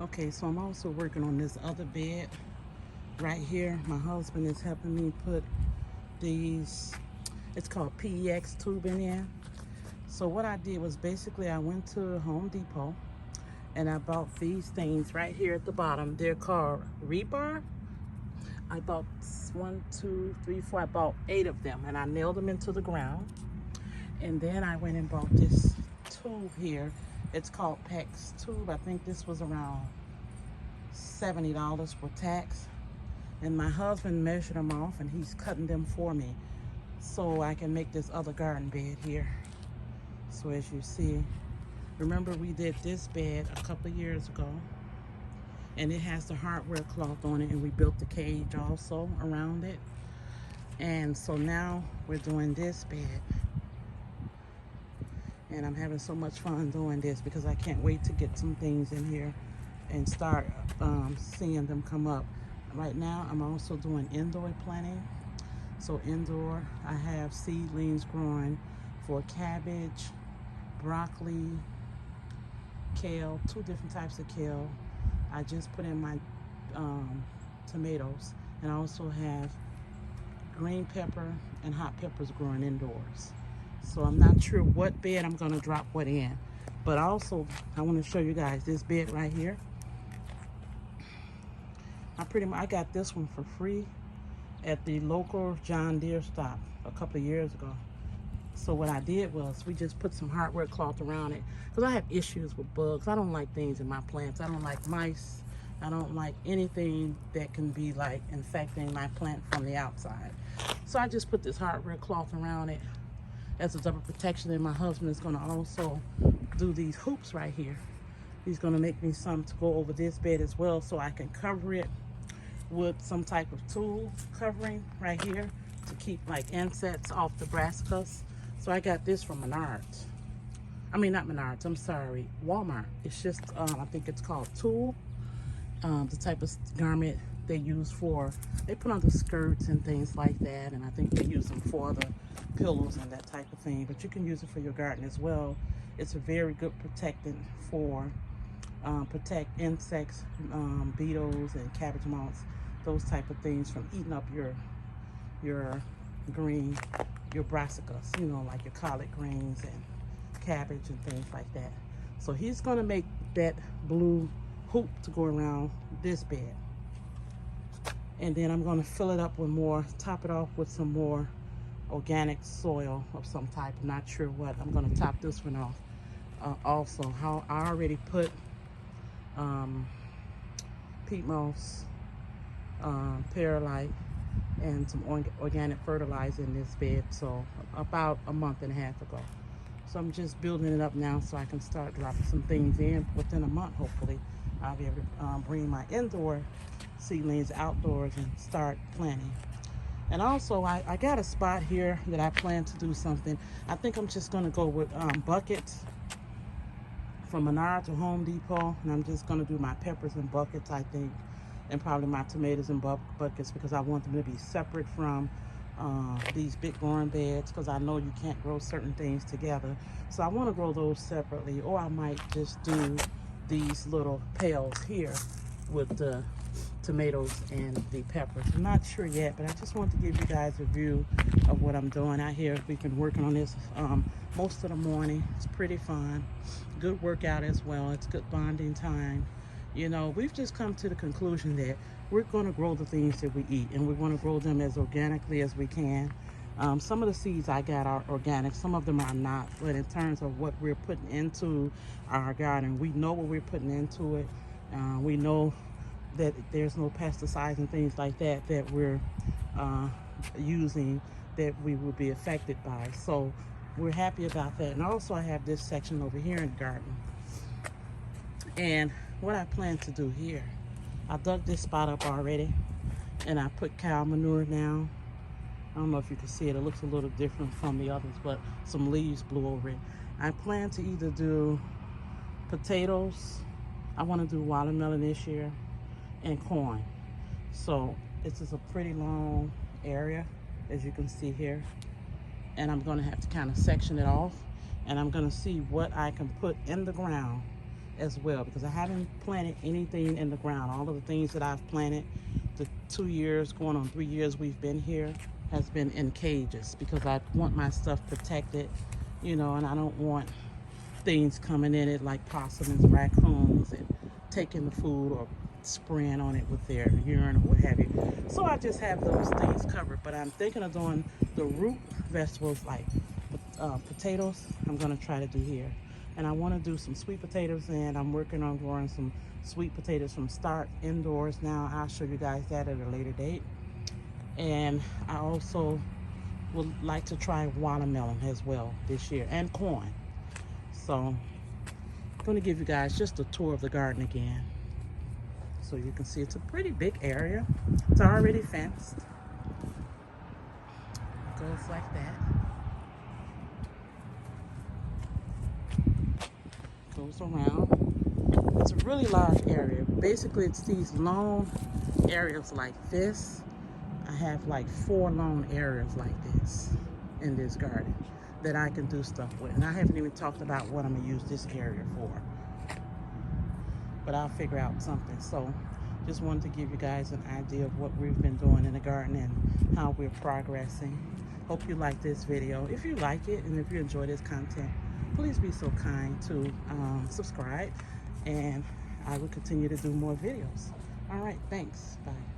Okay, so I'm also working on this other bed right here. My husband is helping me put these, it's called PEX tubing in. So what I did was basically I went to Home Depot and I bought these things right here at the bottom. They're called rebar. I bought one, two, three, four. I bought 8 of them and I nailed them into the ground. And then I went and bought this tube here. It's called PEX tube. I think this was around $70 for tax. And my husband measured them off and he's cutting them for me so I can make this other garden bed here. So as you see, remember we did this bed a couple of years ago and it has the hardware cloth on it, and we built the cage also around it. And so now we're doing this bed and I'm having so much fun doing this because I can't wait to get some things in here and start seeing them come up. Right now I'm also doing indoor planting. So indoor I have seedlings growing for cabbage, broccoli, kale, 2 different types of kale. I just put in my tomatoes, and I also have green pepper and hot peppers growing indoors. So I'm not sure what bed I'm gonna drop what in. But also I want to show you guys this bed right here. I got this one for free at the local John Deere stop a couple of years ago. So what I did was we just put some hardware cloth around it because I have issues with bugs. I don't like things in my plants. I don't like mice. I don't like anything that can be like infecting my plant from the outside. So I just put this hardware cloth around it as a double protection. And my husband is going to also do these hoops right here. He's going to make me some to go over this bed as well so I can cover it with some type of tool covering right here to keep like insects off the brassicas. So I got this from Menards. I mean, not Menards, I'm sorry, Walmart. It's just, I think it's called tulle. The type of garment they use for, they put on the skirts and things like that. And I think they use them for the pillows and that type of thing. But you can use it for your garden as well. It's a very good protectant for, protect insects, beetles and cabbage moths, those type of things from eating up your green, your brassicas, you know, like your collard greens and cabbage and things like that. So he's going to make that blue hoop to go around this bed. And then I'm going to fill it up with more, top it off with some more organic soil of some type. I'm not sure what. I'm going to top this one off. Also, how I already put peat moss, perlite, and some organic fertilizer in this bed, so about a month and a half ago. So I'm just building it up now so I can start dropping some things in within a month. Hopefully I'll be able to bring my indoor seedlings outdoors and start planting. And also I got a spot here that I plan to do something. I think I'm just going to go with buckets from Menards or Home Depot, and I'm just going to do my peppers in buckets, I think, and probably my tomatoes in buckets because I want them to be separate from these big growing beds because I know you can't grow certain things together. So I want to grow those separately, or I might just do these little pails here with the tomatoes and the peppers. I'm not sure yet, but I just want to give you guys a view of what I'm doing out here. We've been working on this most of the morning. It's pretty fun. Good workout as well. It's good bonding time. You know, we've just come to the conclusion that we're going to grow the things that we eat, and we want to grow them as organically as we can. Some of the seeds I got are organic, some of them are not, but in terms of what we're putting into our garden, we know what we're putting into it. We know that there's no pesticides and things like that that we're using that we will be affected by. So we're happy about that. And also I have this section over here in the garden. And what I plan to do here, I dug this spot up already and I put cow manure down. I don't know if you can see it. It looks a little different from the others, but some leaves blew over it. I plan to either do potatoes, I want to do watermelon this year, and corn. So this is a pretty long area, as you can see here. And I'm going to have to kind of section it off. And I'm going to see what I can put in the ground as well, because I haven't planted anything in the ground. All of the things that I've planted the 2 years, going on 3 years we've been here, has been in cages, because I want my stuff protected, you know, and I don't want things coming in it like possums and raccoons and taking the food or spraying on it with their urine or what have you. So I just have those things covered. But I'm thinking of doing the root vegetables like potatoes. I'm going to try to do here. And I want to do some sweet potatoes, and I'm working on growing some sweet potatoes from start indoors now. I'll show you guys that at a later date. And I also would like to try watermelon as well this year, and corn. So I'm going to give you guys just a tour of the garden again, so you can see it's a pretty big area. It's already fenced. It goes like that. Goes around. It's a really large area. Basically, it's these long areas like this. I have like 4 long areas like this in this garden that I can do stuff with. And I haven't even talked about what I'm going to use this area for. But I'll figure out something. So just wanted to give you guys an idea of what we've been doing in the garden and how we're progressing. Hope you like this video. If you like it and if you enjoy this content, please be so kind to subscribe, and I will continue to do more videos. All right, thanks. Bye.